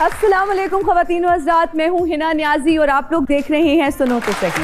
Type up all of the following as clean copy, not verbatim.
अस्सलाम वालेकुम ख़वातीन व हज़रात, मैं हूँ हिना नियाज़ी और आप लोग देख रहे हैं सुनो तो सही।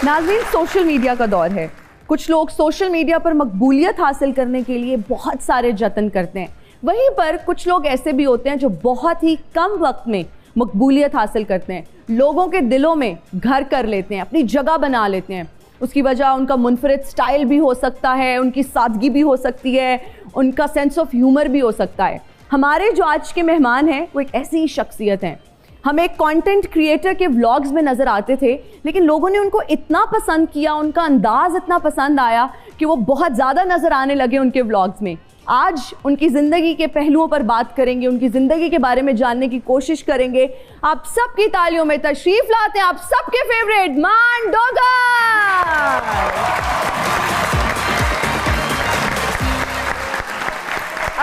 नाज़रीन, सोशल मीडिया का दौर है। कुछ लोग सोशल मीडिया पर मकबूलियत हासिल करने के लिए बहुत सारे जतन करते हैं, वहीं पर कुछ लोग ऐसे भी होते हैं जो बहुत ही कम वक्त में मकबूलियत हासिल करते हैं, लोगों के दिलों में घर कर लेते हैं, अपनी जगह बना लेते हैं। उसकी वजह उनका मुनफरिद स्टाइल भी हो सकता है, उनकी सादगी भी हो सकती है, उनका सेंस ऑफ ह्यूमर भी हो सकता है। हमारे जो आज के मेहमान हैं वो एक ऐसी शख्सियत हैं। हम एक कंटेंट क्रिएटर के व्लॉग्स में नज़र आते थे, लेकिन लोगों ने उनको इतना पसंद किया, उनका अंदाज़ इतना पसंद आया कि वो बहुत ज़्यादा नज़र आने लगे उनके व्लॉग्स में। आज उनकी ज़िंदगी के पहलुओं पर बात करेंगे, उनकी ज़िंदगी के बारे में जानने की कोशिश करेंगे। आप सबकी तालियों में तशरीफ़ लाते हैं आप सबके फेवरेट मान डोगर।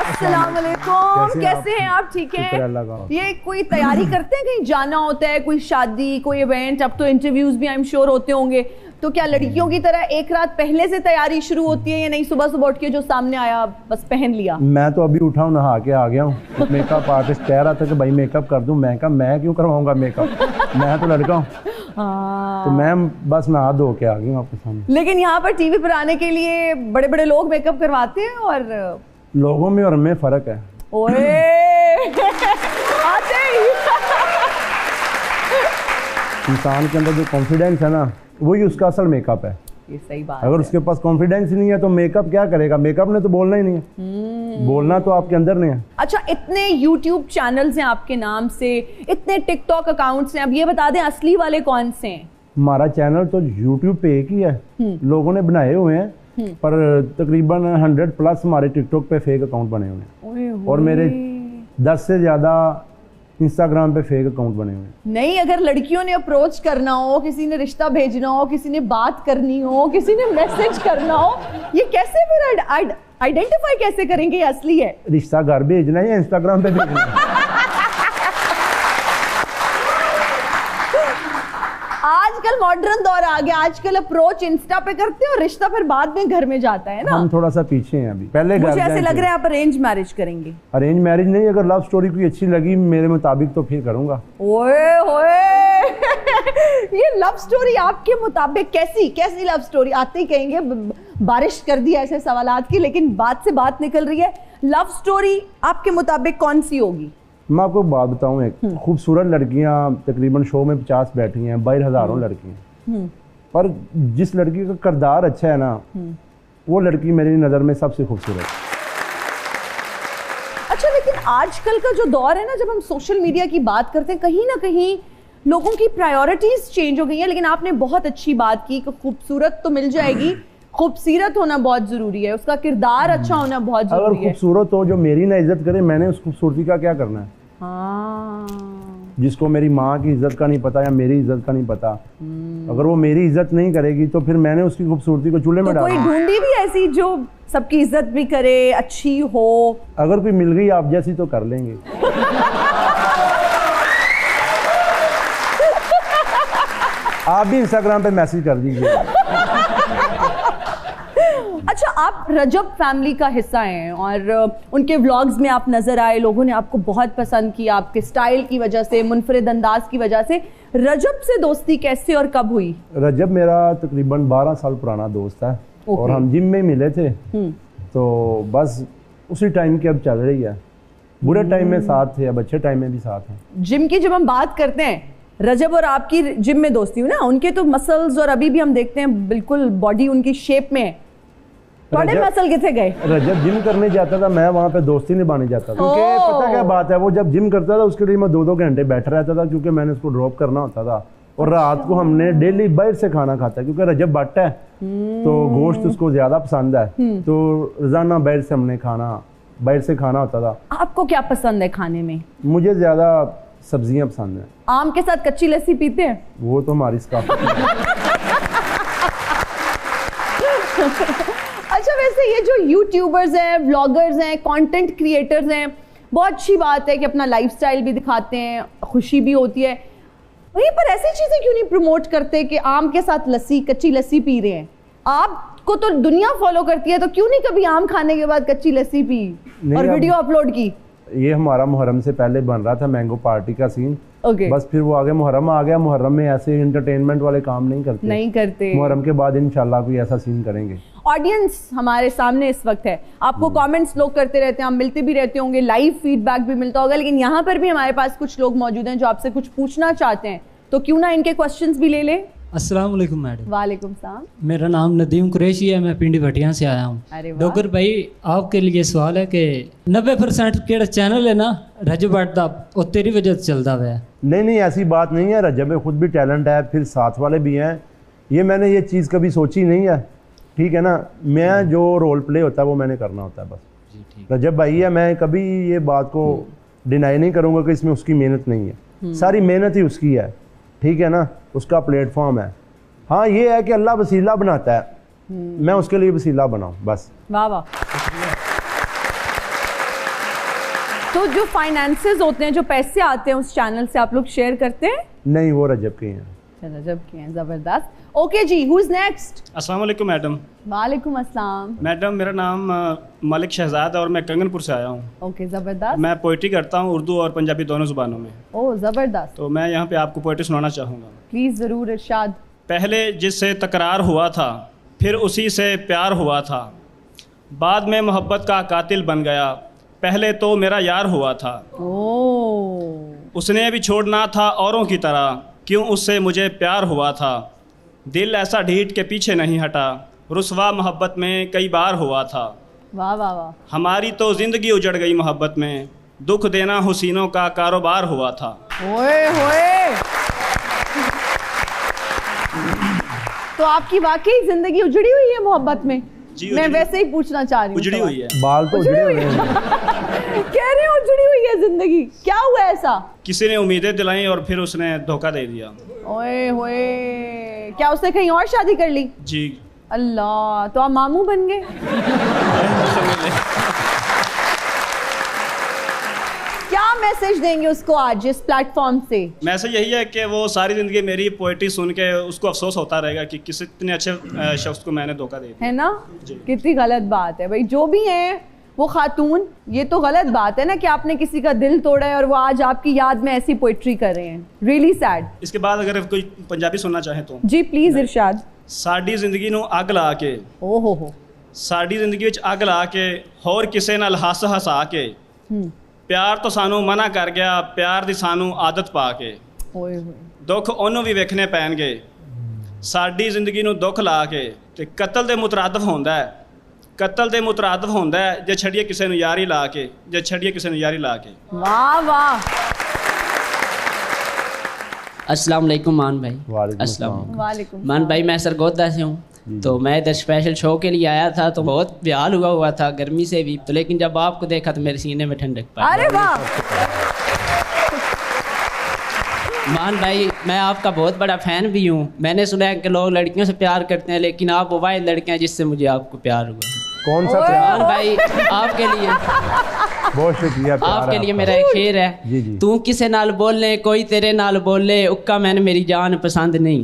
अस्सलाम वालेकुम, कैसे हैं आप? ठीक हैं? ये कोई तैयारी करते हैं, कहीं जाना होता है, कोई शादी, कोई इवेंट? अब तो इंटरव्यूज भी आई एम श्योर होते होंगे, तो क्या लड़कियों की तरह एक रात पहले से तैयारी शुरू होती है या नहीं, सुबह सुबह उठ के जो सामने आया बस पहन लिया? मैं तो अभी उठा हूँ, नहा के आ गया हूँ। मेकअप आर्टिस्ट कह रहा था कि भाई मेकअप कर दूँ, मैं कहा मैं क्यों करवाऊंगा मेकअप, मैं तो लड़का हूँ। तो मैं बस नहा धो के आ गई हूँ आपके सामने। लेकिन यहाँ पर टीवी पर आने के लिए बड़े बड़े लोग मेकअप करवाते हैं और लोगों में और हमें फर्क है। ओए आते ही इंसान के अंदर जो कॉन्फिडेंस है ना, वही उसका असल मेकअप है। ये सही बात अगर उसके पास कॉन्फिडेंस ही नहीं है तो मेकअप क्या करेगा? मेकअप ने तो बोलना ही नहीं है, बोलना तो आपके अंदर नहीं है। अच्छा, इतने YouTube चैनल्स हैं आपके नाम से, इतने टिकटॉक अकाउंट्स हैं, अब ये बता दें असली वाले कौन से हैं? हमारा चैनल तो YouTube पे एक ही है, लोगों ने बनाए हुए हैं, पर तकरीबन 100+ हमारे टिकटॉक पे फेक अकाउंट बने हुए हैं और मेरे 10 से ज़्यादा इंस्टाग्राम पे फेक अकाउंट बने हुए हैं। नहीं, अगर लड़कियों ने अप्रोच करना हो, किसी ने रिश्ता भेजना हो, किसी ने बात करनी हो, किसी ने मैसेज करना हो, ये कैसे फिर आइडेंटिफाई कैसे करेंगे ये असली है? रिश्ता घर भेजना है या इंस्टाग्राम पे भेजना है? आजकल मॉडर्न दौर आ गया, आजकल अप्रोच इंस्टा पे करते हैं और रिश्ता फिर बाद में घर में जाता है ना। हम थोड़ा सा पीछे हैं अभी, पहले मुझे ऐसे लग रहा है आप अरेंज मैरिज करेंगे। अरेंज मैरिज नहीं, अगर लव स्टोरी कोई अच्छी लगी मेरे मुताबिक तो फिर करूंगा। ओए ओए ये लव स्टोरी आपके मुताबिक कैसी लव स्टोरी? आते ही कहेंगे बारिश कर दी ऐसे सवालात की, लेकिन बात से बात निकल रही है। लव स्टोरी आपके मुताबिक कौन सी होगी? मैं आपको बात बताऊं, एक खूबसूरत लड़कियां तकरीबन शो में 50 बैठी हैं, 22,000 लड़कियां, पर जिस लड़की का किरदार अच्छा है ना, वो लड़की मेरी नज़र में सबसे खूबसूरत। अच्छा, लेकिन आजकल का जो दौर है ना, जब हम सोशल मीडिया की बात करते हैं, कहीं ना कहीं लोगों की प्रायोरिटीज चेंज हो गई हैं। लेकिन आपने बहुत अच्छी बात की कि खूबसूरत तो मिल जाएगी, खूबसूरत होना बहुत जरूरी है, उसका किरदार अच्छा होना बहुत जरूरी है। अगर खूबसूरत हो जो मेरी ना इज्जत करे, मैंने उस खूबसूरती का क्या करना है? जिसको मेरी माँ की इज्जत का नहीं पता या मेरी इज्जत का नहीं पता, अगर वो मेरी इज्जत नहीं करेगी तो फिर मैंने उसकी खूबसूरती को चूल्हे में डाला। कोई ढूंढी भी ऐसी जो सबकी इज्जत भी करे, अच्छी हो? अगर कोई मिल गई आप जैसी तो कर लेंगे। आप भी इंस्टाग्राम पे मैसेज कर दीजिए। अच्छा, आप रजब फैमिली का हिस्सा हैं और उनके व्लॉग्स में आप नजर आए, लोगों ने आपको बहुत पसंद किया आपके स्टाइल की वजह से, मुनफरिद अंदाज की वजह से। रजब से दोस्ती कैसे और कब हुई? रजब मेरा तकरीबन 12 साल पुराना दोस्त है और हम जिम में मिले थे, तो बस उसी टाइम की अब चल रही है। बुरे टाइम में साथ थे, अब अच्छे टाइम में भी साथ हैं। जिम की जब हम बात करते हैं, रजब और आपकी जिम में दोस्ती हुई ना, उनके तो मसल्स और अभी भी हम देखते हैं बिल्कुल बॉडी उनकी शेप में है। मसल किथे गए? रजब जिम करने जाता था, मैं वहाँ पे दोस्ती निभाने जाता था, क्योंकि पता क्या बात है, वो जब जिम करता था उसके लिए मैं 2-2 घंटे बैठा रहता था, क्योंकि मैंने उसको ड्रॉप करना होता था। और रात को हमने डेली बाहर से खाना खाता, क्योंकि रजब बट है तो गोश्त उसको ज्यादा पसंद है, तो रोजाना बाहर से हमने बाहर से खाना होता था। आपको क्या पसंद है खाने में? मुझे ज्यादा सब्जियां पसंद है। आम के साथ कच्ची लस्सी पीते हैं? वो तो हमारी अच्छा, वैसे ये जो यूट्यूबर्स हैं, व्लॉगर्स हैं, कंटेंट क्रिएटर्स हैं, बहुत अच्छी बात है कि अपना लाइफस्टाइल भी दिखाते हैं, खुशी भी होती है, वहीं पर ऐसी चीजें क्यों नहीं प्रमोट करते कि आम के साथ लस्सी, कच्ची लस्सी पी रहे हैं? आपको तो दुनिया फॉलो करती है, तो क्यों नहीं कभी आम खाने के बाद कच्ची लस्सी पी और वीडियो अपलोड की? ये हमारा मुहर्रम से पहले बन रहा था मैंगो पार्टी का सीन। ओके। बस फिर वो आगे मुहर्रम आ गया, मुहर्रम में ऐसे एंटरटेनमेंट वाले काम नहीं करते। मुहर्रम के बाद इंशाल्लाह कोई ऐसा सीन करेंगे। ऑडियंस हमारे सामने इस वक्त है, आपको कमेंट्स लोग करते रहते हैं, आप मिलते भी रहते होंगे, लाइव फीडबैक भी मिलता होगा, लेकिन यहाँ पर भी हमारे पास कुछ लोग मौजूद हैं जो आपसे कुछ पूछना चाहते हैं, तो क्यों ना इनके क्वेश्चंस भी ले लें। अस्सलाम वालेकुम मैडम। वालेकुम सलाम। मेरा नाम नदीम कुरैशी है, मैं पिंडी भटिया से आया हूँ। अरे वाह। डॉक्टर भाई आपके लिए सवाल है कि 90% केड़ा चैनल है ना रजब भट्ट दा वो तेरी वजह से चलता हुआ है। नहीं ऐसी बात नहीं है, रजब में खुद भी टैलेंट है, फिर साथ वाले भी हैं। ये मैंने ये चीज़ कभी सोची नहीं है, ठीक है ना। मैं जो रोल प्ले होता है वो मैंने करना होता है बस। रजब भाई है, मैं कभी ये बात को डिनाई नहीं करूँगा कि इसमें उसकी मेहनत नहीं है, सारी मेहनत ही उसकी है, ठीक है ना। उसका प्लेटफॉर्म है। हाँ ये है कि अल्लाह वसीला बनाता है, मैं उसके लिए वसीला बनाऊँ बस। वाह वाह। तो जो फाइनेंसेस होते हैं, जो पैसे आते हैं उस चैनल से, आप लोग शेयर करते हैं? नहीं, वो रजब के हैं। रजब के हैं, जबरदस्त। ओके जी, हु इज नेक्स्ट? अस्सलाम वालेकुम मैडम। वालेकुम अस्सलाम। मैडम मेरा नाम मलिक शहजाद है और मैं कंगनपुर से आया हूँ। ओके, जबरदस्त। मैं पोइट्री करता हूँ उर्दू और पंजाबी दोनों ज़ुबानों में। ओह जबरदस्त। तो मैं यहाँ पे आपको पोइट्री सुनाना चाहूँगा। प्लीज ज़रूर इरशाद। पहले जिससे तकरार हुआ था फिर उसी से प्यार हुआ था, बाद में मोहब्बत का कातिल बन गया, पहले तो मेरा यार हुआ था। ओह। उसने भी छोड़ना था औरों की तरह, क्यों उससे मुझे प्यार हुआ था। दिल ऐसा ढीठ के पीछे नहीं हटा, रुसवा मोहब्बत में कई बार हुआ था। वाह वाह वाह। हमारी तो ज़िंदगी उजड़ गई मोहब्बत में, दुख देना हुसीनों का कारोबार हुआ था। ओए होए। तो आपकी वाकई जिंदगी उजड़ी हुई है मोहब्बत में? जी, मैं वैसे ही पूछना चाह रही हूँ। उजड़ी हुई है। बाल तो उजड़े हुए हैं। कह रहे हो उजड़ी हुई है जिंदगी, क्या हुआ ऐसा? किसी ने उम्मीदें दिलाई और फिर उसने धोखा दे दिया। ओए होए। क्या उसने कहीं और शादी कर ली? जी। अल्लाह, तो आप मामू बन गए। क्या मैसेज देंगे उसको आज इस प्लेटफॉर्म से? मैसेज यही है कि वो सारी ज़िंदगी मेरी पोइट्री सुन के उसको अफसोस होता रहेगा कि किसी इतने अच्छे शख्स को मैंने धोखा दे दिया। है ना? कितनी गलत बात है भाई। जो भी है वो खातून, ये तो गलत बात है ना कि आपने किसी का दिल तोड़ा है और वो आज आपकी याद में ऐसी पोइट्री कर रहे हैं। Really sad. इसके बाद अगर कोई पंजाबी सुनना चाहे तो जी प्लीज इरशाद। साडी जिंदगी नू अग ला के, ओहो हो, साडी जिंदगी विच अग ला के, होर किसे नाल हस हसा के, प्यार तो सानू मना कर गया, प्यार दी सानू आदत पा के, ओए होए, दुख ओनू भी वेखने पैणगे, साडी जिंदगी नू दुख ला के। ते कतल दे मुतरादफ होंदा है, कतल दे मुतरादफ होंदा है जे छड़िए किसे नू यारी ला के, जे छड़िए किसे नू यारी ला के। वाह वाह। अस्सलाम वालेकुम मान भाई। वालेकुम अस्सलाम वालेकुम। मान भाई मैं सरगोदा से हूँ, तो मैं इधर स्पेशल शो के लिए आया था, तो बहुत बेहाल हुआ था गर्मी से भी, तो लेकिन जब आपको देखा तो मेरे सीने में ठंडक पा। अरे वाह। मान भाई मैं आपका बहुत बड़ा फ़ैन भी हूँ। मैंने सुना है कि लोग लड़कियों से प्यार करते हैं, लेकिन आप वो वाहिद लड़के हैं जिससे मुझे आपको प्यार हुआ। कौन सा मान भाई आपके लिए, बहुत शुक्रिया। आपके लिए मेरा एक शेर है। जी जी। तू किसे नाल बोले कोई तेरे नाल बोले, उक्का मैंने मेरी जान पसंद नहीं,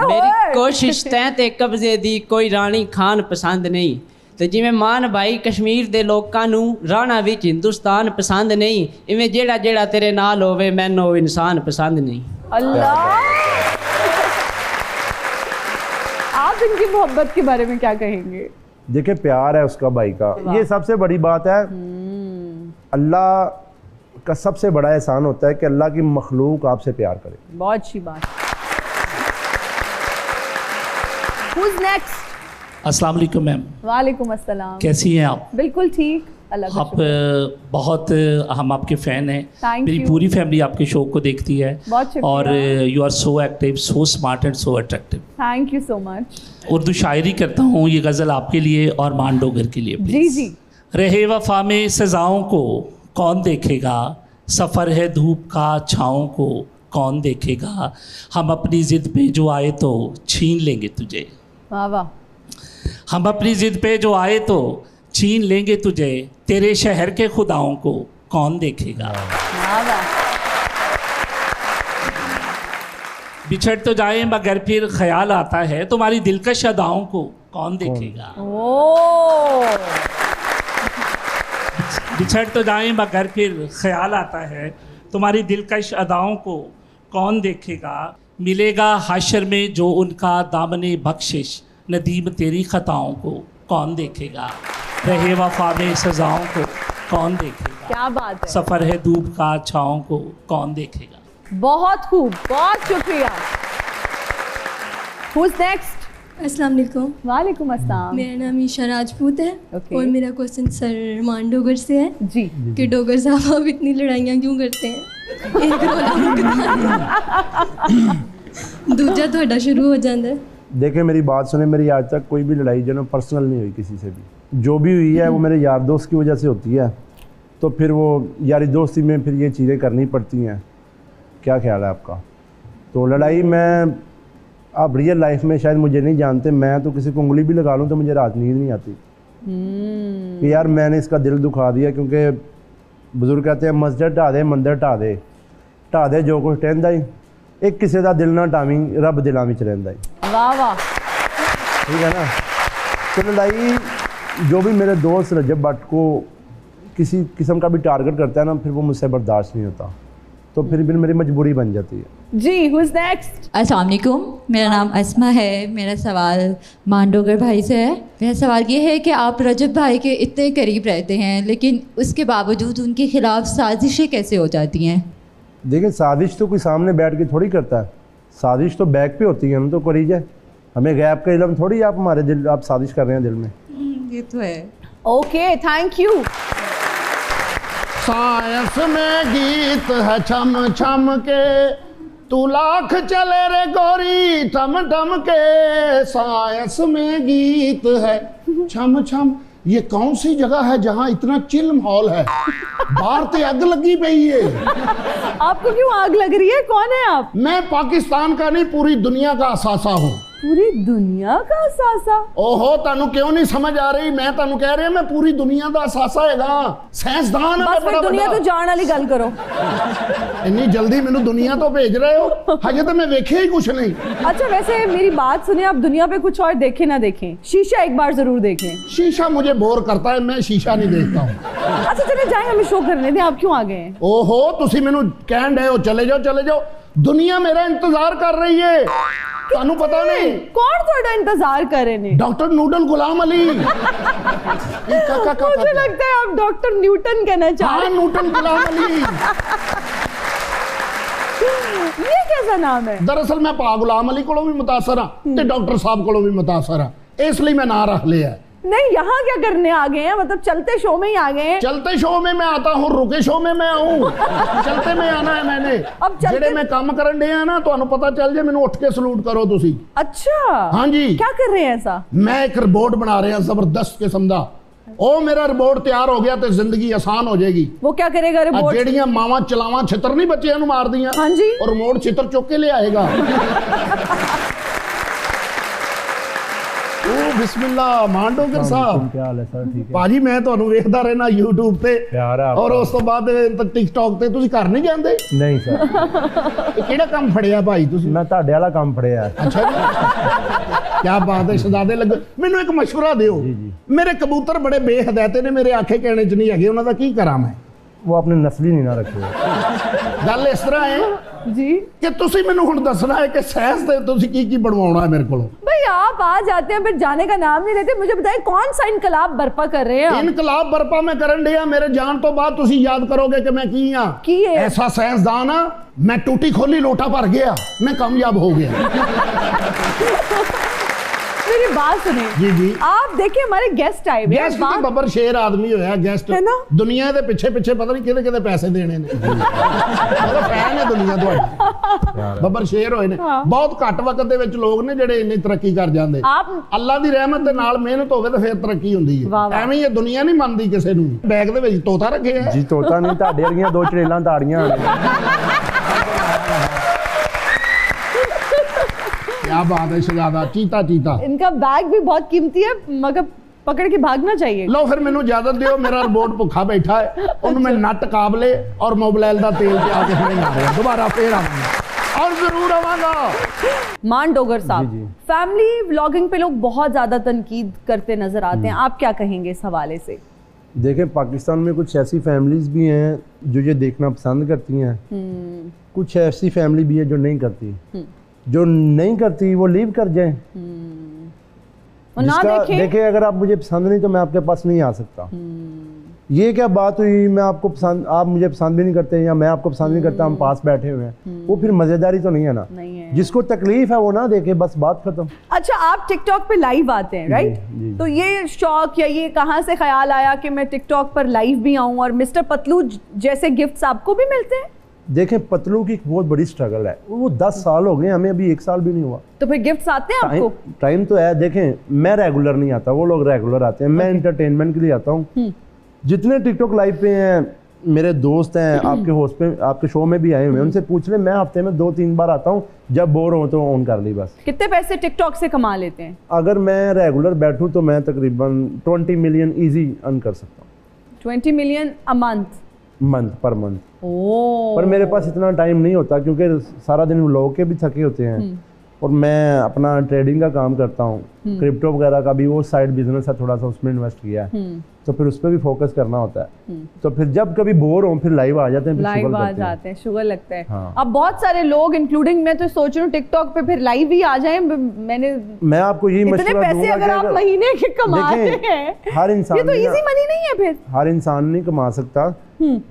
मेरी कोशिश तैं ते कब्जे दी कोई रानी खान पसंद नहीं। तो जिवें मान भाई कश्मीर दे लोकां नू राणा विच हिंदुस्तान पसंद नहीं, इवें जेड़ा जेड़ा तेरे नाल होवे मैनू ओ इंसान पसंद नहीं। अल्लाह। आप इनकी मोहब्बत के बारे में क्या कहेंगे? देखिए प्यार है उसका भाई का, ये सबसे बड़ी बात है। अल्लाह का सबसे बड़ा एहसान होता है कि अल्लाह की मखलूक आपसे प्यार करे। बहुत अच्छी बात। Who's next? अस्सलाम वालेकुम मैम। वालेकुम अस्सलाम। कैसी हैं आप? बिल्कुल ठीक, अल्लाह का आप शुक्र। बहुत हम आपके फ़ैन हैं। Thank मेरी you. पूरी फैमिली आपके शो को देखती है। बहुत शुक्रिया। और you are so active, so smart and so attractive. Thank you so much. Urdu शायरी करता हूँ, ये गज़ल आपके लिए और मान डोगर के लिए जी please। जी। रहे वफा में सज़ाओं को कौन देखेगा, सफ़र है धूप का छाँव को कौन देखेगा, हम अपनी ज़िद पे जो आए तो छीन लेंगे तुझे, वाह वाह। हम अपनी ज़िद पे जो आए तो छीन लेंगे तुझे, तेरे शहर के खुदाओं को कौन देखेगा। वाह वाह। बिछड़ तो जाए मगर फिर ख्याल आता है, तुम्हारी दिलकश अदाओं को कौन देखेगा। ओ बिछड़ तो जाएं मगर फिर ख्याल आता है, तुम्हारी दिलकश अदाओं को कौन देखेगा। मिलेगा हाशर में जो उनका दामने बख्शिश, नदीम तेरी खताओं को कौन देखेगा। रहे वफा में सजाओं को कौन देखेगा। क्या बात है। सफ़र है धूप का छाओं को कौन देखेगा। बहुत खूब, बहुत शुक्रिया। Who's next? अस्सलाम वालेकुम। वालेकुम अस्सलाम। मेरा नाम ईशा राजपूत है। Okay. और मेरा क्वेश्चन सर मान डोगर से है जी कि डोगर साहब आप इतनी लड़ाइयाँ क्यों करते हैं। एक रोला दूजा थोड़ा शुरू हो जाता है। देखिए मेरी बात सुने, मेरी आज तक कोई भी लड़ाई जो ना पर्सनल नहीं हुई किसी से भी। जो भी हुई है वो मेरे यार दोस्त की वजह से होती है, तो फिर वो यारी दोस्ती में फिर ये चीज़ें करनी पड़ती हैं। क्या ख्याल है आपका? तो लड़ाई में आप रियल लाइफ में शायद मुझे नहीं जानते, मैं तो किसी को उंगली भी लगा लूँ तो मुझे रात नींद नहीं आती कि यार मैंने इसका दिल दुखा दिया। क्योंकि बुजुर्ग कहते हैं मस्जिद ढा दे मंदिर ढा दे जो कुछ टहंदा ही, एक किसी का दिल ना टावी रब दिलों में रहिंदा ही। वाह वाह। ठीक है ना। तो लड़ाई जो भी मेरे दोस्त रजब भट्ट को किसी किस्म का भी टारगेट करता है ना, फिर वो मुझसे बर्दाश्त नहीं होता, तो फिर मेरी मजबूरी बन जाती है। जी who's next? अस्सलाम वालेकुम, मेरा नाम अस्मा है। मेरा सवाल मांडोगर भाई से है। मेरा सवाल ये है कि आप रजब भाई के इतने करीब रहते हैं, लेकिन उसके बावजूद उनके खिलाफ साजिशें कैसे हो जाती हैं? देखिए साजिश तो कोई सामने बैठ के थोड़ी करता है, साजिश तो बैक पे होती है। हम तो करी जाए, हमें गैप का इल्म थोड़ी आप हमारे दिल आप साजिश कर रहे हैं दिल में। ये तो है। Okay thank you. सायंस में गीत है छम छम के, तू लाख चले रे गोरी ठम ठम के। सायंस में गीत है छम छम। ये कौन सी जगह है जहाँ इतना चिल माहौल है? बाहर तो आग लगी पई है। आपको क्यों आग लग रही है? कौन है आप? मैं पाकिस्तान का नहीं पूरी दुनिया का असासा हूँ। पूरी दुनिया का असासा? ओहो तानू क्यों नहीं समझ आ रही? मैं तानू कह रही हूं मैं पूरी दुनिया का असासा हैगा, साइंसदान है। बस फिर दुनिया तो जान वाली गल करो। इतनी जल्दी मैनू दुनिया तो भेज रहे हो? हजे तो मैं वेखे ही कुछ नहीं। अच्छा वैसे मेरी बात सुनिए, आप दुनिया पे कुछ और देखें ना देखें, शीशा एक बार जरूर देख लें। शीशा मुझे बोर करता है, मैं शीशा नहीं देखता हूँ। अच्छा चले जाए, हमें शो करने दें। आप क्यों आ गए हैं? ओहो तुसी मैनू कहन रहे हो चले जाओ चले जाओ, दुनिया मेरा इंतजार कर रही है। तानू पता नहीं कौन थोड़ा इंतजार कर रहे हैं? Doctor noodle Ghulam Ali. मुझे लगता है आप डॉक्टर न्यूटन कहना चाह रहे हैं। न्यूटन गुलाम अली। ये कैसा नाम है? दरअसल मैं पा गुलाम अली को भी मुतासर हाँ ते डॉक्टर साहब को भी मुतासर हाँ, इसलिए मैं ना रख लिया। नहीं यहाँ क्या करने आ गए हैं? मतलब चलते शो में ही आ गए हैं? चलते शो में मैं आता हूँ, रुके शो में मैं आऊँ। चलते में आना है मैंने। अब जेड़े मैं काम करन दे ना तो पता चल जाए, मैंने उठ के सलूट करो तुसी। अच्छा हाँ जी। क्या कर रहे हैं ऐसा? मैं एक रिपोर्ट बना रहे हैं जबरदस्त किस्म दा। ओ मेरा रिपोर्ट तैयार हो गया तो जिंदगी आसान हो जाएगी। वो क्या करेगा रिपोर्ट? जेड़ियां मावा चलावा छितर नहीं बच्चियां नूं मार दियां। हाँ जी। और रिमोट छितर चुक के ले आएगा। बिस्मिल्लाह मांडोगर साहब। क्या हाल है सर? ठीक है भाजी मैं ਤੁਹਾਨੂੰ ਵੇਖਦਾ ਰਹਿਣਾ YouTube ਤੇ ਪਿਆਰ ਆ ਔਰ ਉਸ ਤੋਂ ਬਾਅਦ TikTok ਤੇ ਤੁਸੀਂ ਘਰ ਨਹੀਂ ਜਾਂਦੇ? ਨਹੀਂ ਸਰ। ਕਿਹੜਾ ਕੰਮ ਫੜਿਆ ਭਾਈ ਤੁਸੀਂ? ਮੈਂ ਤੁਹਾਡੇ ਵਾਲਾ ਕੰਮ ਫੜਿਆ। ਅੱਛਾ ਜੀ ਕੀ ਬਾਤ ਹੈ ਸ਼ਹਜ਼ਾਦੇ ਲੱਗ। ਮੈਨੂੰ ਇੱਕ ਮਸ਼ਵਰਾ ਦਿਓ। ਮੇਰੇ ਕਬੂਤਰ ਬੜੇ ਬੇਹਦਾਇਤੇ ਨੇ, ਮੇਰੇ ਆਖੇ ਕਹਿਣੇ ਚ ਨਹੀਂ ਹੈਗੇ, ਉਹਨਾਂ ਦਾ ਕੀ ਕਰਾਂ ਮੈਂ? वो आपने नस्ली नहीं ना रखे। ਗੱਲ ਇਸ ਤਰ੍ਹਾਂ ਹੈ जी कि तुसी मैनू हुण दसना है कि साइंस ते तुसी की बनवाना है मेरे को। भाई आप आ जाते हैं फिर जाने का नाम नहीं लेते। मुझे बताइए कौन सा इनकलाब बर्पा कर रहे हैं? इनकलाब बर्पा मैं करन दिया, मेरे जान तो बाद तुसी याद करोगे कि मैं की हां। की है? ऐसा साइंसदान हां, मैं टूटी खोली लोटा भर गया, मैं कामयाब हो गया। मेरी बात सुनिए। जी जी। आप देखिए हमारे गेस्ट आए हुए हैं। गेस्ट की बबर शेर आदमी होया गेस्ट है ना? दुनिया दे पीछे पीछे पता नहीं किदे किदे पैसे देने ने। मतलब फैन है दुनिया ਤੁਹਾਡੀ। बबर शेर होए ने। बहुत घट वक्त दे विच लोग ने जेड़े इन्नी तरक्की कर जांदे। आप अल्लाह दी रहमत दे नाल मेहनत होवे ते फिर तरक्की हुंदी है। एवें ही दुनिया नहीं मनदी किसे नूं। बैग दे विच तोता रखे है जी। तोता नहीं, ਤੁਹਾਡੇ ਵਰਗੀਆਂ ਦੋ ਚੜੇਲਾਂ ਤਾੜੀਆਂ। क्या बात है शहजादा, चीता चीता। इनका बैग भी बहुत कीमती है, मगर पकड़ के भागना चाहिए। लो फिर मैनू इजाजत दियो, मेरा रिपोर्ट भुखा बैठा है, उन्हें मैं नट काबले और मोबाइल का तेल पे आके फिर आ रहा दोबारा फिर आऊंगा और जरूर आवांगा। मान डोगर साहब, फैमिली व्लॉगिंग पे लोग बहुत ज्यादा तनकीद करते नजर आते हैं, आप क्या कहेंगे इस हवाले से? देखें पाकिस्तान में कुछ ऐसी फैमिलीज भी हैं जो ये देखना पसंद करती हैं, कुछ ऐसी फैमिली भी है जो नहीं करती। जो नहीं करती वो लीव कर जाए। देखें अगर आप मुझे पसंद नहीं तो मैं आपके पास नहीं आ सकता। ये क्या बात हुई, मैं आपको पसंद, आप मुझे पसंद भी नहीं करते या मैं आपको पसंद नहीं करता, हम पास बैठे हुए हैं, वो फिर मजेदारी तो नहीं है ना। नहीं है। जिसको तकलीफ है वो ना देखे, बस बात खत्म। अच्छा, आप टिकटॉक पे लाइव आते हैं, राइट? तो ये शौक या ये कहाँ से ख्याल आया कि मैं टिकटॉक पर लाइव भी आऊं और मिस्टर पतलू जैसे गिफ्ट्स आपको भी मिलते हैं? देखें पतलू की बहुत बड़ी स्ट्रगल है, वो 10 साल हो गए, हमें अभी 1 साल भी नहीं हुआ। तो फिर गिफ्ट्स आते हैं आपको? टाइम तो है। देखें मैं रेगुलर नहीं आता, वो लोग रेगुलर आते हैं, मैं एंटरटेनमेंट के लिए आता हूँ। जितने टिकटॉक लाइव पे हैं मेरे दोस्त हैं, आपके होस्ट पे, आपके शो में भी आए हुए हैं, उनसे पूछ ले, मैं हफ्ते में 2-3 बार आता हूँ, जब बोर हो तो ऑन कर ली बस। कितने पैसे टिकटॉक से कमा लेते हैं? अगर मैं रेगुलर बैठूं तो मैं तकरीबन 20 मिलियन इजी अर्न कर सकता हूँ। 20 million a month per month. पर मेरे पास इतना टाइम नहीं होता क्योंकि सारा दिन व्लॉग के भी थके होते हैं और मैं अपना ट्रेडिंग का काम करता हूँ, क्रिप्टो वगैरह का भी वो साइड बिजनेस है, थोड़ा सा उसमें इन्वेस्ट किया है, तो फिर उस पर भी फोकस करना होता है। तो फिर जब कभी बोर हो फिर लाइव आ जाते हैं, लाइव आ जाते हैं, शुगर लगता है। हाँ। अब बहुत सारे लोग इंक्लूडिंग मैं तो सोच रही हूँ टिकटॉक पे फिर लाइव ही आ जाए। मैं आपको यही मशवरा दूंगा कि अगर आप महीने के कमाते हैं, हर इंसान, ये तो इजी मनी नहीं है, फिर हर इंसान नहीं कमा सकता।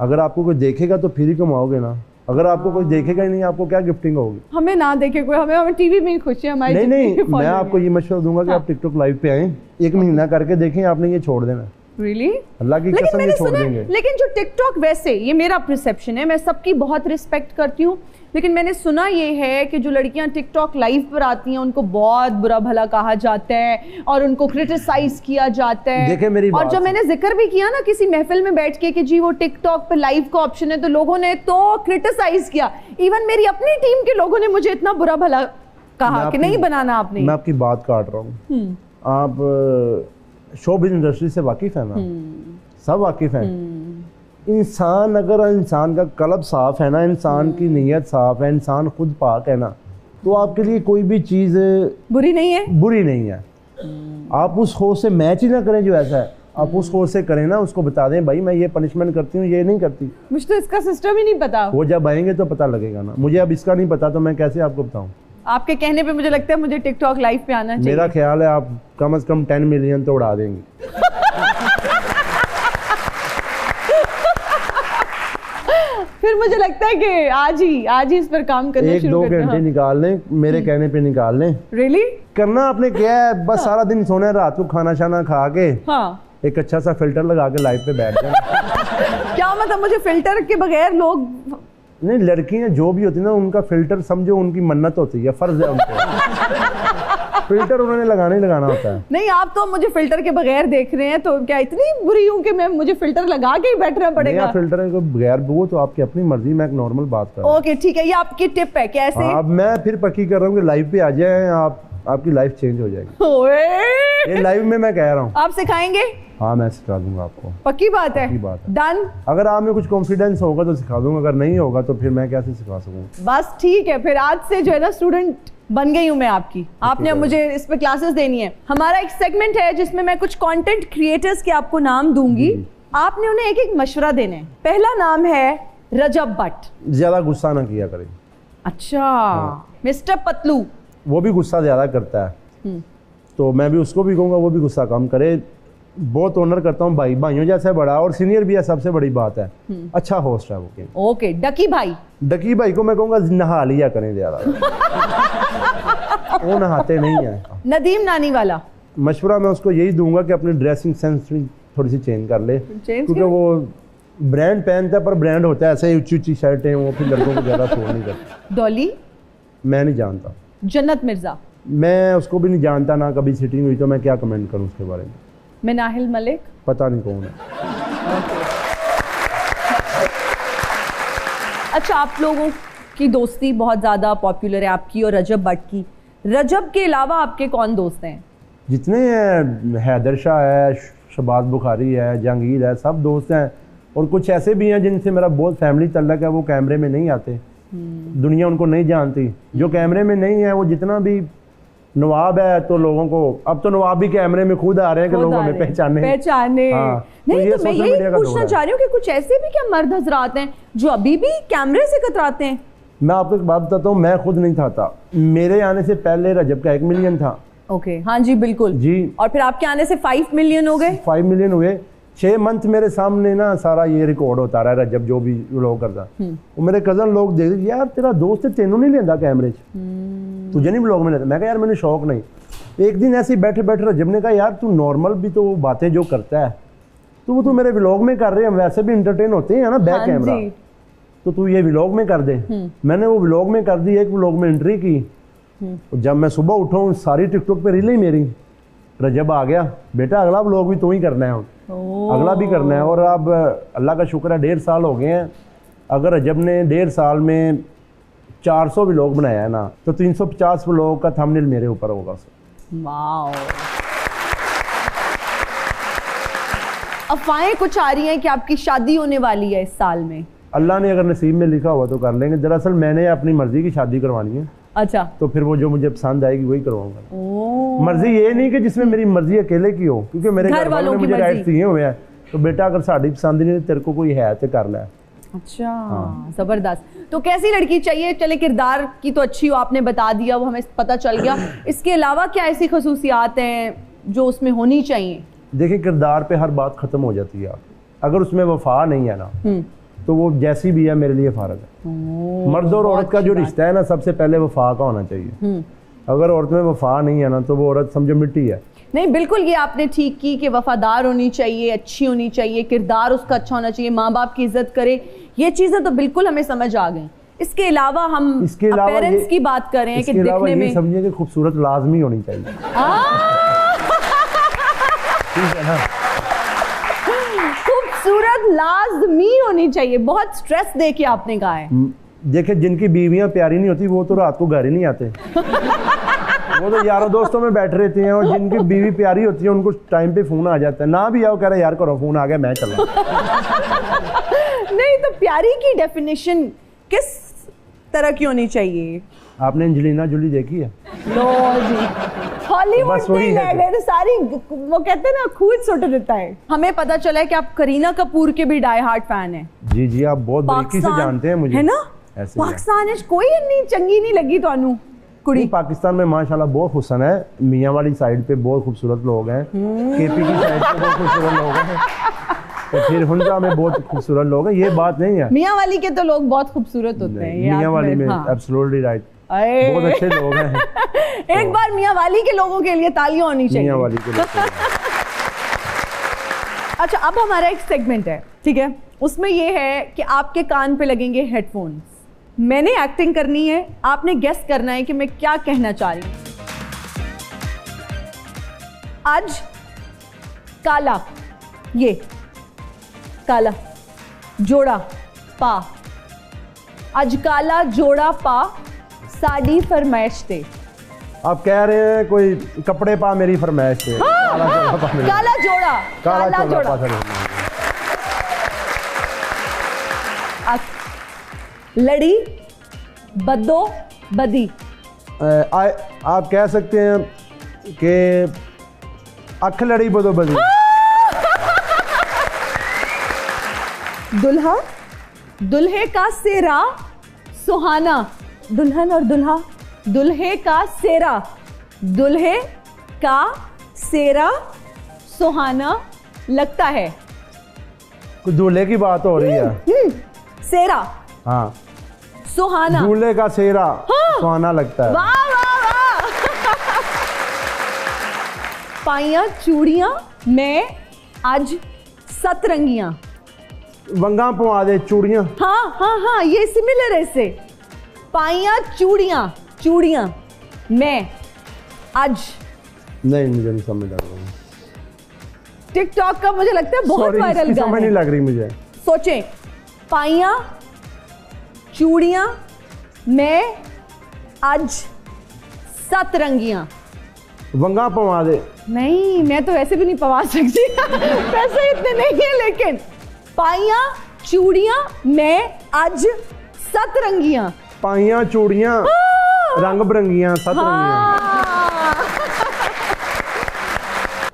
अगर आपको कोई देखेगा तो फिर ही कमाओगे ना, अगर आपको कोई देखेगा ही नहीं आपको क्या गिफ्टिंग होगी? हमें ना देखे कोई, हमें टीवी में ही खुशी है हमारी। नहीं, मैं आपको ये मशवरा दूंगा कि आप टिकटॉक लाइव पे आए, 1 महीना करके देखें, आपने ये छोड़ देना। Really? अल्लाह की कसम ये छोड़ देंगे। लेकिन जो टिकटॉक, वैसे ये मेरा परसेप्शन है, मैं सबकी बहुत रिस्पेक्ट करती हूँ, लेकिन मैंने सुना ये है कि जो लड़कियां टिकटॉक लाइव पर आती हैं उनको बहुत बुरा भला कहा जाता है और उनको क्रिटिसाइज किया जाता है। देखे मेरी और जब मैंने जिक्र भी किया ना किसी महफिल में बैठ के कि जी वो टिकटॉक पे लाइव का ऑप्शन है, तो लोगों ने तो क्रिटिसाइज किया। इवन मेरी अपनी टीम के लोगों ने मुझे इतना बुरा भला कहा कि नहीं बनाना आपने। मैं आपकी बात काट रहा हूँ, आप शोबिज़ इंडस्ट्री से वाकिफ है ना? सब वाकिफ हैं। इंसान, अगर इंसान का कल्ब साफ है ना, इंसान की नीयत साफ है, इंसान खुद पाक है ना, तो आपके लिए कोई भी चीज़ बुरी नहीं है। बुरी नहीं है। आप उस होश से मैच ही ना करें जो ऐसा है, आप उस होश से करें ना, उसको बता दें भाई मैं ये पनिशमेंट करती हूँ, ये नहीं करती। मुझे तो इसका सिस्टम ही नहीं पता। वो जब आएंगे तो पता लगेगा ना, मुझे अब इसका नहीं पता तो मैं कैसे आपको बताऊँ? आपके कहने पे मुझे लगता है मुझे टिकटॉक लाइव पे आना चाहिए। मेरा ख्याल है आप कम से कम 10 मिलियन तो उड़ा देंगे। फिर मुझे लगता है कि आज ही इस पर काम करना शुरू करते हैं। 1-2 घंटे निकाल लें, मेरे कहने पे निकाल लें। रियली? करना आपने क्या है, बस सारा दिन सोना है, रात को खाना शाना खा के एक अच्छा सा फिल्टर लगा के लाइव पे बैठ जाए। क्या मतलब मुझे फिल्टर के बगैर लोग नहीं, लड़कियां जो भी होती है ना, उनका फिल्टर समझो उनकी मन्नत होती है, फर्ज है उनको। फिल्टर उन्होंने लगाना होता है। नहीं, आप तो मुझे फिल्टर के बगैर देख रहे हैं, तो क्या इतनी बुरी हूँ कि मुझे फिल्टर लगा के ही बैठना पड़ेगा? फिल्टर के बगैर वो तो आपकी अपनी मर्जी, मैं एक नॉर्मल बात कर रहा हूँ। ओके ठीक है, ये आपकी टिप है कैसे? अब मैं फिर पक्की कर रहा हूँ कि लाइव पे आ जाए, आपकी लाइफ चेंज हो जाएगी। ये लाइव में मैं कह रहा हूँ। आप सिखाएंगे? हाँ मैं सिखा दूंगा आपको। पक्की बात है? डन। अगर आप में कुछ कॉन्फिडेंस होगा तो सिखा दूंगा, अगर नहीं होगा तो फिर मैं कैसे सिखा सकूंगा? बस ठीक है, फिर आज से जो है ना स्टूडेंट बन गई हूँ मैं आपकी। आपने मुझे इस पे क्लासेस देनी है। हमारा एक सेगमेंट है जिसमें मैं कुछ कंटेंट क्रिएटर्स के आपको नाम दूंगी, आपने उन्हें एक एक मशवरा देना है। पहला नाम है रजब भट्ट। ज्यादा गुस्सा ना किया करें। अच्छा। मिस्टर पतलू। वो भी गुस्सा ज्यादा करता है, तो मैं भी उसको भी कहूँगा वो भी गुस्सा कम करे। बहुत ऑनर करता हूँ, भाइयों जैसा बड़ा और सीनियर भी है, सबसे बड़ी बात है। अच्छा होस्ट है वो। ओके। डकी भाई को मैं कहूँगा नहा लिया करें ज्यादा। वो नहाते नहीं है। नदीम नानी वाला मशवरा मैं उसको यही दूंगा कि अपनी ड्रेसिंग सेंस थोड़ी सी चेंज कर ले, क्योंकि वो ब्रांड पहनता है पर ब्रांड होता है ऐसे ऊंची शर्टें, वो फिर लड़कों को ज्यादा शो नहीं करता। डॉली मैं नहीं जानता। जन्नत मिर्जा मैं उसको भी नहीं जानता, ना कभी सिटिंग हुई, तो मैं क्या कमेंट करूँ उसके बारे में। मिनाहिल मलिक पता नहीं कौन है। अच्छा, आप लोगों की दोस्ती बहुत ज़्यादा पॉपुलर है, आपकी और रजब भट्ट की। रजब के अलावा आपके कौन दोस्त हैं? जितने हैं, हैदर शाह है, शबाज बुखारी है, जहांगीर है, सब दोस्त हैं। और कुछ ऐसे भी हैं जिनसे मेरा बहुत फैमिली तल्लक है, वो कैमरे में नहीं आते, दुनिया उनको नहीं जानती। जो कैमरे में नहीं है वो जितना भी नवाब है तो लोगों को, अब तो नवाब भी कैमरे में खुद आ रहे हैं कि लोग हमें पहचाने। हाँ, नहीं तो मैं यही पूछना चाह रही हूँ कि कुछ ऐसे भी क्या मर्द हजरात हैं जो अभी भी कैमरे से कतराते हैं? मैं आपको एक बात बताता हूँ, मैं खुद नहीं था, मेरे आने से पहले रजब का 1 मिलियन था। ओके, हाँ जी बिल्कुल जी। और फिर आपके आने से 5 मिलियन हो गए। 5 मिलियन हुए। 6 मंथ मेरे सामने ना सारा ये रिकॉर्ड होता रहा रजब जो भी लोग करता। वो मेरे कजन लोग देख यार तेरा दोस्त है, तेनों नहीं लेंदा कैमरे तुझे नहीं ब्लॉग में लेता। मैं कहा यार मैंने शौक नहीं। एक दिन ऐसे ही बैठे बैठे रजब ने कहा यार तू नॉर्मल भी तो बातें जो करता है तो वो तू मेरे व्लॉग में कर रहे हैं, वैसे भी इंटरटेन होते हैं ना बैक कैमरा, तो तू ये व्लॉग में कर दे। मैंने वो व्लॉग में कर दी, एक व्लॉग में एंट्री की। जब मैं सुबह उठाऊँ सारी टिकटॉक पे रील ही मेरी। रजब आ गया, बेटा अगला व्लॉग भी तू ही करना है, अगला भी करना है। और अब अल्लाह का शुक्र है 1.5 साल हो गए हैं। अगर रजब ने 1.5 साल में 400 व्लॉग बनाया है ना तो 350 व्लॉग का थंबनेल मेरे ऊपर होगा। वाओ। अफवाहें कुछ आ रही हैं कि आपकी शादी होने वाली है इस साल में। अल्लाह ने अगर नसीब में लिखा हुआ तो कर लेंगे। दरअसल मैंने अपनी मर्जी की शादी करवानी है। अच्छा, तो फिर वो जो मुझे पसंद आएगी वही करवाऊंगा। मर्जी ये नहीं कि जिसमें मेरी मर्जी अकेले की हो, क्योंकि मेरे घर वालों ने मुझे राइट दिए हुए हैं। तो बेटा अगर साड़ी पसंद नहीं तेरे को कोई है तो कर ले। अच्छा, हाँ। जबरदस्त। तो कैसी लड़की चाहिए? चले किरदार की तो अच्छी हो, आपने बता दिया, वो हमें पता चल गया। इसके अलावा क्या ऐसी खसूसियात हैं जो उसमें होनी चाहिए? देखिए किरदार पे हर बात खत्म हो जाती है। अगर उसमें वफा नहीं है ना तो वो जैसी भी है मेरे लिए फारग है। मर्द और औरत का जो रिश्ता है ना सबसे पहले वफा का होना चाहिए। अगर औरत में वफा नहीं है ना तो वो औरत समझो मिट्टी है। नहीं बिल्कुल, ये आपने ठीक की कि वफादार होनी चाहिए, अच्छी होनी चाहिए, किरदार उसका अच्छा होना चाहिए, माँ बाप की इज्जत करे, ये चीजें तो बिल्कुल हमें समझ आ गई। इसके अलावा हम पेरेंट्स की बात कर रहे हैं कि दिखने में समझिए कि खूबसूरत लाजमी होनी चाहिए। ठीक है ना, खूबसूरत लाजमी होनी चाहिए। बहुत स्ट्रेस दे के आपने कहा है। देखिए जिनकी बीवियां प्यारी नहीं होती वो तो रात को घर ही नहीं आते। वो तो यारों दोस्तों में बैठ रहते हैं। और जिनकी बीवी प्यारी होती है उनको टाइम पे फोन आ जाता है, ना भी आओ कह रहे यार करो फोन आ गया मैं चला। नहीं तो प्यारी की डेफिनेशन किस तरह की होनी चाहिए? आपने एंजेलिना जोली देखी है? लो जी, हॉलीवुड में सारी वो कहते हैं ना खून सुट देता है। हमें पता चला है कि आप करीना कपूर के भी डाई हार्ट फैन हैं। जी जी, आप बहुत बारीकी से जानते हैं मुझे, है ना? पाकिस्तान कोई नहीं चंगी नहीं लगी थानू कुड़ी? पाकिस्तान में माशाल्लाह बहुत हुस्न है। मियाँ वाली साइड पे बहुत खूबसूरत लोग हैं, केपी की साइड पे बहुत खूबसूरत लोग हैं, तो फिर हुंजा में बहुत खूबसूरत लोग हैं। ये बात नहीं है, मियाँ वाली के तो लोग बहुत खूबसूरत होते हैं। मियाँ वाली में एब्सोल्युटली राइट, बहुत अच्छे लोग हैं। एक बार मियाँ वाली के लोगों के लिए तालियां होनी चाहिए। मियाँ वाली के लोग। अच्छा, अब हमारा एक सेगमेंट है, ठीक है, उसमें ये है कि आपके कान पे लगेंगे हेडफोन्स। मैंने एक्टिंग करनी है, आपने गेस करना है कि मैं क्या कहना चाह रही हूँ। आज काला, ये काला जोड़ा पा, आज काला जोड़ा पा साड़ी फरमाइश थे। आप कह रहे हैं कोई कपड़े पा मेरी फरमाइश थे। हाँ, काला जोड़ा, काला जोड़ा। लड़ी बदो बदी। आप कह सकते हैं कि अख लड़ी बदो बदी। दुल्हा दुल्हे का सेरा सुहाना, दुल्हन और दुल्हा, दुल्हे का सेरा, दुल्हे का सेरा सुहाना लगता है। कुछ दूल्हे की बात हो रही है। सेरा, हाँ, सुहाना, दूल्हे का सेरा, हाँ, सुहाना लगता है। वाह वाह वाह। पाइयां चूड़ियां मैं आज सतरंगियां, वंगा पवा दे चूड़ियां। हाँ हाँ हाँ, ये सिमिलर है इससे। पाइयां चूड़ियां, चूड़ियां मैं आज। नहीं मुझे नहीं समझ आ रहा। टिकटॉक का मुझे लगता है बहुत वायरल गाना समझ नहीं लग रही मुझे। सोचें, पाइयां चूड़ियां मैं आज सतरंगियां, वंगा पवा दे। नहीं, मैं तो वैसे भी नहीं पवा सकती। पैसे इतने नहीं है, लेकिन पाइयां चूड़ियां मैं आज सतरंगियां, पाइयां चूड़ियां रंग बिरंगियां सतरंगियां।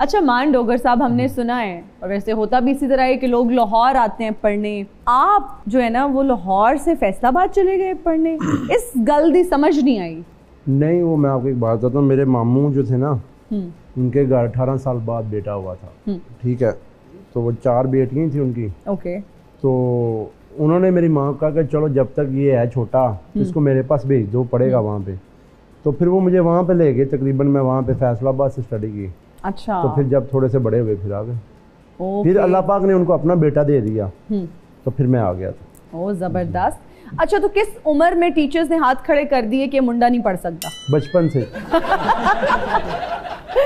अच्छा मान डोगर साहब, हमने सुना है और वैसे होता भी इसी तरह है कि लोग लाहौर आते हैं पढ़ने, आप जो है ना वो लाहौर से फैसलाबाद चले गए पढ़ने, इस गल दी समझ नहीं आई? नहीं, वो मैं आपको एक बात बताता हूँ, मेरे मामू जो थे ना उनके घर 18 साल बाद बेटा हुआ था, ठीक है, तो वो 4 बेटियां थी उनकी। ओके। तो उन्होंने मेरी माँ को कहा कि चलो जब तक ये है छोटा इसको मेरे पास भेज दो, पढ़ेगा वहाँ पे। तो फिर वो मुझे वहाँ पे ले गए, तकरीबन मैं वहाँ पे फैसलाबाद से स्टडी की। अच्छा। तो फिर जब थोड़े से बड़े हुए फिर आ गए, फिर अल्लाह पाक ने उनको अपना बेटा दे दिया, तो फिर मैं आ गया था। ओ जबरदस्त। अच्छा, तो किस उम्र में टीचर्स ने हाथ खड़े कर दिए कि मुंडा नहीं पढ़ सकता? बचपन से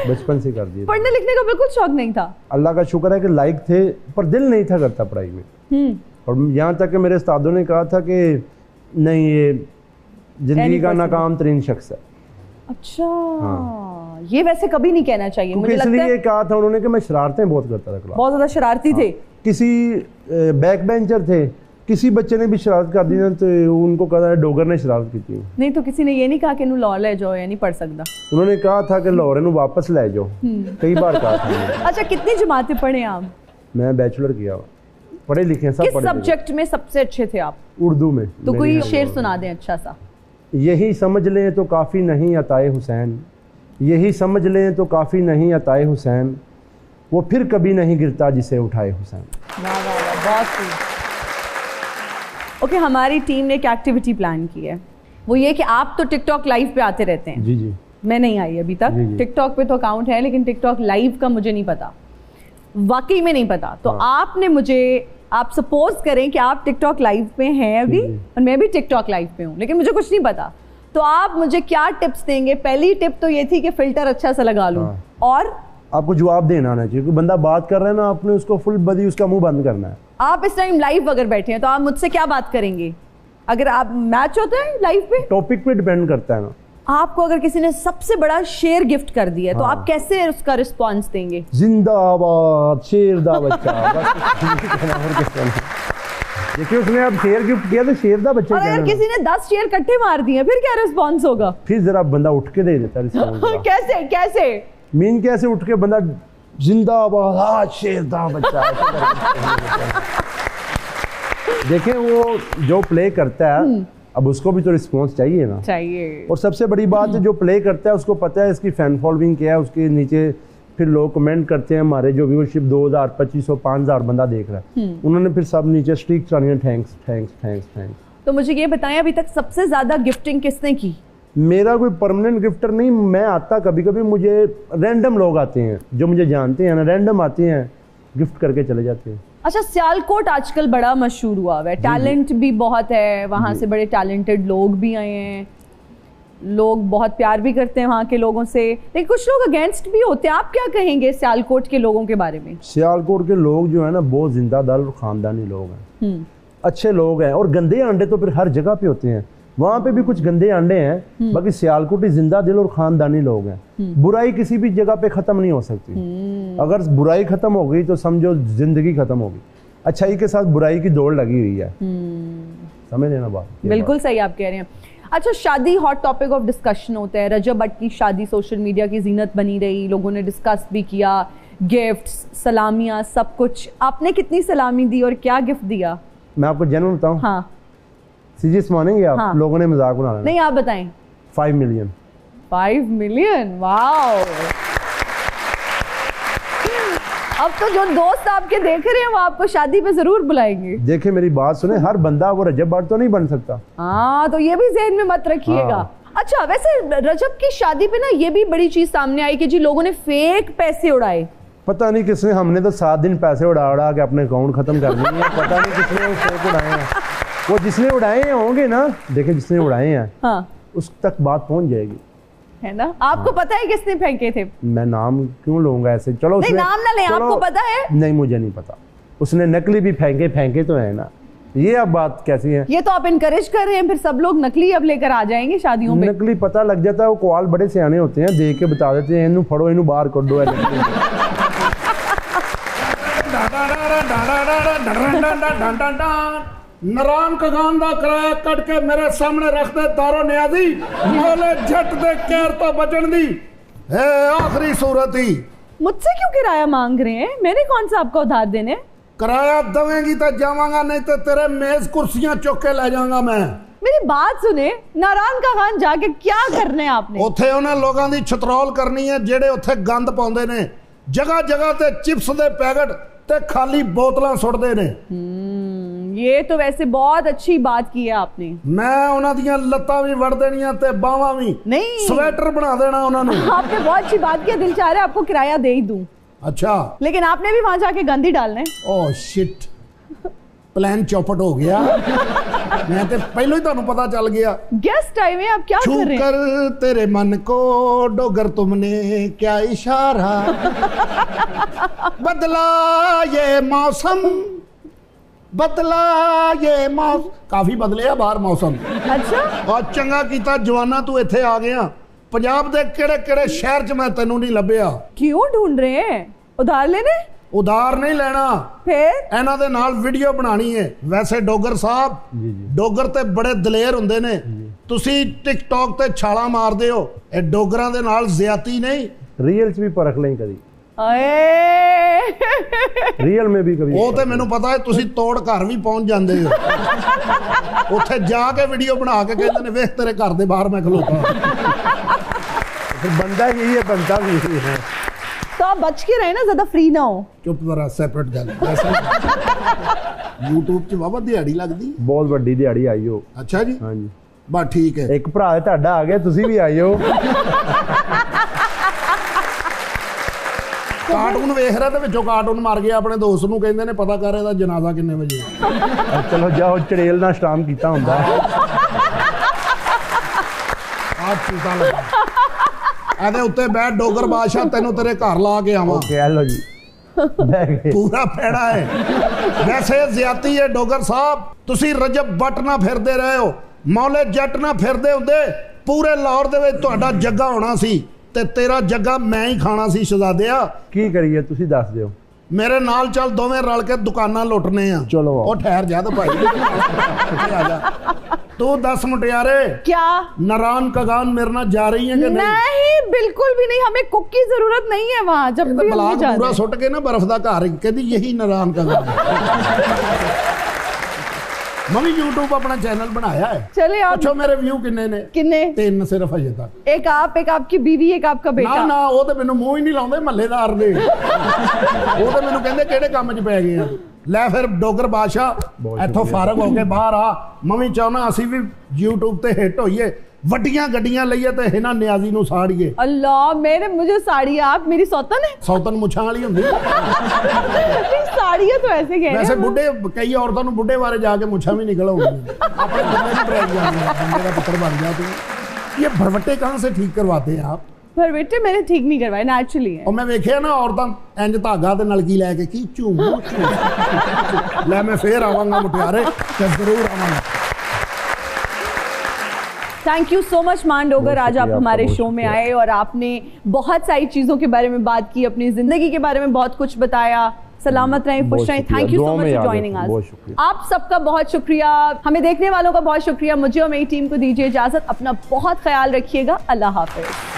बचपन से कर दिए। पढ़ने लिखने का बिल्कुल शौक नहीं था? अल्लाह का शुक्र है कि लायक थे, पर दिल नहीं था करता पढ़ाई में। और यहाँ तक कि मेरे उस्तादों ने कहा था कि नहीं, ये जिंदगी का नाकाम तरीन शख्स है। अच्छा। हाँ। ये वैसे कभी नहीं कहना चाहिए, मुझे लगता है। इसलिए कहा था उन्होंने कि मैं शरारतें बहुत करता था, बहुत ज्यादा शरारती थे। किसी बैक बेंचर थे, किसी बच्चे ने भी शरारत कर दी ना तो उनको कहा डोगर ने शरारत की थी। नहीं तो किसी ने ये नहीं कहा कि लाहौर ले जाओ या नहीं पढ़ सकता? उन्होंने कहा था कि लाहौर नू वापस ले जाओ, कई बार कहा था। अच्छा, कितनी जमातें पढ़े आप? मैं बैचलर किया, पढ़े लिखे सब। किस सब्जेक्ट में सबसे अच्छे थे आप? उर्दू में। तो कोई शेर सुना दें अच्छा सा। यही समझ लें तो काफ़ी नहीं अताए हुसैन, यही समझ लें तो काफ़ी नहीं अताए हुसैन, वो फिर कभी नहीं गिरता जिसे उठाए हुसैन। वाह वाह वाह, बहुत खूब। ओके, हमारी टीम ने एक एक्टिविटी प्लान की है, वो ये कि आप तो टिकटॉक लाइव पे आते रहते हैं। जी जी। मैं नहीं आई अभी तक। टिकटॉक पे तो अकाउंट है, लेकिन टिकटॉक लाइव का मुझे नहीं पता, वाकई में नहीं पता। तो आपने मुझे, आप सपोज करें कि आप टिकटॉक लाइव पे हैं अभी और मैं भी टिकटॉक लाइव पे हूँ, लेकिन मुझे कुछ नहीं पता, तो आप मुझे क्या टिप्स देंगे? पहली टिप तो ये थी कि फिल्टर अच्छा सा लगा लूँ, और आपको जवाब देना आना चाहिए। बंदा बात कर रहा है ना, आपने उसको फुल बदी उसका मुंह बंद करना है। आप इस टाइम लाइव अगर बैठे हैं तो आप मुझसे क्या बात करेंगे? अगर आप मैच होता है लाइव पे, टॉपिक पे डिपेंड करता है ना। आपको अगर किसी ने सबसे बड़ा शेर गिफ्ट कर दिया तो आप कैसे उसका रिस्पॉन्स देंगे? जिंदाबाद शेर दा बच्चा। देखिए उसने अब शेर गिफ्ट किया तो शेर दा बच्चा। और अगर किसी ने 10 शेर इकट्ठे मार दिए फिर क्या रिस्पॉन्स होगा? फिर जरा बंदा उठ के दे देता रिस्पॉन्स। कैसे कैसे मीन कैसे उठ के बंदा जिंदाबाद शेर दा बच्चा। देखें वो जो प्ले करता है अब उसको भी तो रिस्पॉन्स चाहिए ना। चाहिए। और सबसे बड़ी बात है जो प्ले करता है उसको पता है इसकी फैन फॉलोइंग क्या है, उसके नीचे फिर लोग कमेंट करते हैं हमारे जो व्यूअरशिप 2000 2500 5000 बंदा देख रहा है, उन्होंने फिर सब नीचे स्ट्रीक चलानी है थैंक्स थैंक्स थैंक्स थैंक्स। तो मुझे ये बताएं अभी तक सबसे ज्यादा गिफ्टिंग किसने की? मेरा कोई परमानेंट गिफ्टर नहीं, मैं आता कभी कभी, मुझे रैंडम लोग आते हैं जो मुझे जानते हैं ना, रैंडम आते हैं गिफ्ट करके चले जाते हैं। अच्छा, सियालकोट आजकल बड़ा मशहूर हुआ है, टैलेंट भी बहुत है, वहाँ से बड़े टैलेंटेड लोग भी आए हैं, लोग बहुत प्यार भी करते हैं वहाँ के लोगों से, लेकिन कुछ लोग अगेंस्ट भी होते हैं। आप क्या कहेंगे सियालकोट के लोगों के बारे में? सियालकोट के लोग जो है ना बहुत जिंदा दिल और खानदानी लोग हैं, अच्छे लोग हैं। और गंदे अंडे तो फिर हर जगह पे होते हैं, वहाँ पे भी कुछ गंदे अंडे हैं, बाकी सियालकोटी जिंदा दिल और खानदानी लोग हैं। बुराई किसी भी जगह पे खत्म नहीं हो सकती। अगर बुराई खत्म हो गई तो समझो जिंदगी खत्म होगी। अच्छाई के साथ बुराई की दौड़ लगी हुई है, समझ लेना बात। बिल्कुल सही आप कह रहे हैं। अच्छा, शादी हॉट टॉपिक ऑफ डिस्कशन होता है। रजब भट्ट की शादी सोशल मीडिया की जीनत बनी रही, लोगों ने डिस्कस भी किया, गिफ्ट्स, सलामियाँ, सब कुछ। आपने कितनी सलामी दी और क्या गिफ्ट दिया? मैं आपको जनरल बताऊं? हाँ। सीरियस मानेंगे आप? हाँ। लोगों ने मजाक बना लिया। नहीं, आप बताएं। 5 मिलियन। 5 million, wow. अब तो जो दोस्त आपके देख रहे हैं वो आपको शादी पे जरूर बुलाएंगे। देखिए मेरी बात सुने, हर बंदा वो रजब भट्ट तो नहीं बन सकता। हाँ, तो ये भी ज़हन में मत रखिएगा। हाँ। अच्छा, वैसे रजब की शादी पे ना ये भी बड़ी चीज सामने आई कि जी लोगों ने फेक पैसे उड़ाए। पता नहीं किसने, हमने तो 7 दिन पैसे उड़ा के अपने अकाउंट खत्म कर दिए। पता नहीं किसने वो फेक उड़ाए हैं। वो जिसने उड़ाए हैं होंगे ना, देखे जिसने उड़ाए हैं, हाँ, उस तक बात पहुंच जाएगी, है ना? आपको पता है किसने फेंके थे? मैं नाम क्यों लूंगा ऐसे? चलो नहीं, नाम ना ले, आपको पता है? नहीं, मुझे नहीं पता। उसने नकली भी फेंके तो है ना। ये अब बात कैसी है? ये तो आप इनकरेज कर रहे हैं, फिर सब लोग नकली अब लेकर आ जाएंगे शादियों में। नकली पता लग जाता है, वो कॉल बड़े सियाने होते हैं, देख के बता देते हैं इन्हू फड़ो, इन्हू बाहर कर दो। नारायण का गांधा कराया कट के मेरे सामने रख दे तारो न्याजी, मोले झट दे केर तो बचन दी। हे आखिरी सूरत ही मुझसे क्यों किराया मांग रहे हैं? मैंने कौन सा आपका उधार देने? किराया देवेंगी तो जावांगा, नहीं तो तेरे मेज कुर्सियां चुक के ले जाऊंगा मैं। मेरी बात सुने, नारायण का खान जाके क्या करने आपने? उत्थे उन्हें लोगों की छतरौल करनी है जेड़े उत्थे गंद पाउंदे ने, जगह जगह ते चिप्स दे पैकेट ते खाली बोतलां सुटदे ने। ये तो वैसे बहुत अच्छी बात की है आपने। मैं उन्हां दियां लत्तां भी वड़ देनियां ते बाहां भी, नहीं स्वेटर बना देना उन्हां नूं। आपने बहुत अच्छी बात की, दिल चाह रहा है आपको किराया दे ही दूं। अच्छा, लेकिन आपने भी वहां जाके गंद ही डालना है। ओह शिट, प्लान चौपट हो गया। मैं तो पहले ही तुहानू पता चल गया। गेस्ट टाइम है, आप क्या कर रहे हैं? छूकर तेरे मन को डोगर तुमने क्या इशारा, बदला ये मौसम, बदला ये मौसम। काफी बदले आ बाहर मौसम। अच्छा, और चंगा कीता जवाना तू इत्थे आ गया। पंजाब दे केड़े केड़े शहर च मैं तेनू नहीं लभ्या। क्यों ढूंढ रहे हैं? उधार लेने? उधार नहीं लेना, फिर इन्हां दे नाल वीडियो बनानी है। वैसे डोगर साहब, डोगर ते बड़े दलेर हुंदे ने, तुसी टिकटॉक ते छाला मारदे हो, ए डोगरां दे नाल ज्यादती नहीं। रियल च भी परख लें कभी, अए रियल में भी कभी। वो तो मैनू पता है, तुसी तोड़ घर भी पहुंच जाते हो। उत्थे जाके वीडियो बना के कहते ने वेख तेरे घर दे बाहर मैं खलोता। फिर बंदा यही है, बनता भी यही है। तो आप बच के रहे ना, ज्यादा फ्री ना हो। चुप जरा, सेपरेट गल। यूट्यूब च बाबा दिहाड़ी लगदी, बहुत बड़ी दिहाड़ी आई हो। अच्छा जी, हाँ जी, बस ठीक है। एक भरा ਤੁਹਾਡਾ आ गया, तुसी भी आई हो। कार्टून वेख रहा ते विचों कार्टून मर गया, अपने दोस्त नूं कहंदे ने पता कर ਇਹਦਾ जनाजा किन्ने बजे। चलो जाओ, चड़ेल ना स्टाम कीता हुंदा। आप चूता लगा ਇਹਦੇ ਉੱਤੇ ਬੈਠ ਡੋਗਰ ਬਾਦਸ਼ਾਹ, ਤੈਨੂੰ ਤੇਰੇ ਘਰ ਲਾ ਕੇ ਆਵਾਂ। ओके हेलो जी, पूरा पैड़ा है। वैसे ज्यादती है डोगर साहब, तुसी रजब बट ना फिरदे रहे हो, मौले जट ना फिरदे हुंदे, पूरे लाहौर दे विच तुहाडा जग्गा होना सी ते तेरा जग्गा मैं ही खाना सी। शहजादिया की करिए तुसी दस दियो। मेरे नाल चल, दोवें रल के दुकानां लुटने आ। चलो ओ ठहर जा तो भाई, आ जा। तू दस मुटियारे, क्या नारायण कगान मेरे नाल जा रही है कि नहीं? नहीं, बिल्कुल भी नहीं, हमें कुक की जरूरत नहीं है वहां। जब भी ब्लाक पूरा सुट के ना बर्फ दा घर, कहती यही नारायण कगान। मम्मी यूट्यूब अपना चैनल बनाया है। चले आप, अच्छा मेरे व्यू किन्ने ने? किन्ने? 3 सिर्फ अजे तक। एक आप, एक आपकी बीवी, एक आपका बेटा। ना ना, वो तो मैनू मूंह ही नहीं लाउंदे महल्लेदार दे। वो तो मैनू कहंदे किहड़े काम च पै गए आ। लै फिर डोगर बादशाह इत्थों फारग हो के बाहर आ। मम्मी चाहना असी भी यूट्यूब ते हिट होइए, वड्डियां गड्डियां लईए ते हिना नियाजी नू साड़िए। अल्लाह, मेरे मुझे साड़ी, आप मेरी सौतन है। सौतन मुछां वाली हुंदी। साड़ी है तो ऐसे कह रहे हैं। वैसे बुढ़े कई औरतों नू बुढ़े बारे जाके मुछां भी निकल होगी। अपने बंदे की ट्राई जानी, बंदे का पुत्र बन जा तू। ये भरवट्टे कहाँ से ठीक करवाते हैं आप? पर बेटे मैंने ठीक नहीं करवाए, नेचुरली है। और मैं वेखिया ना औरतां इंज धागा ते नलकी लैके की झूम लै मैं फिर आवांगा मुटियारे, ते जरूर आवांगा। थैंक यू सो मच मान डोगर, आज आप हमारे शो में आए और आपने बहुत सारी चीज़ों के बारे में बात की, अपनी ज़िंदगी के बारे में बहुत कुछ बताया। सलामत रहें, खुश रहें। Thank you so much for joining us. आप सबका बहुत शुक्रिया, हमें देखने वालों का बहुत शुक्रिया। मुझे और मेरी टीम को दीजिए इजाज़त। अपना बहुत ख्याल रखिएगा। अल्लाह हाफिज़।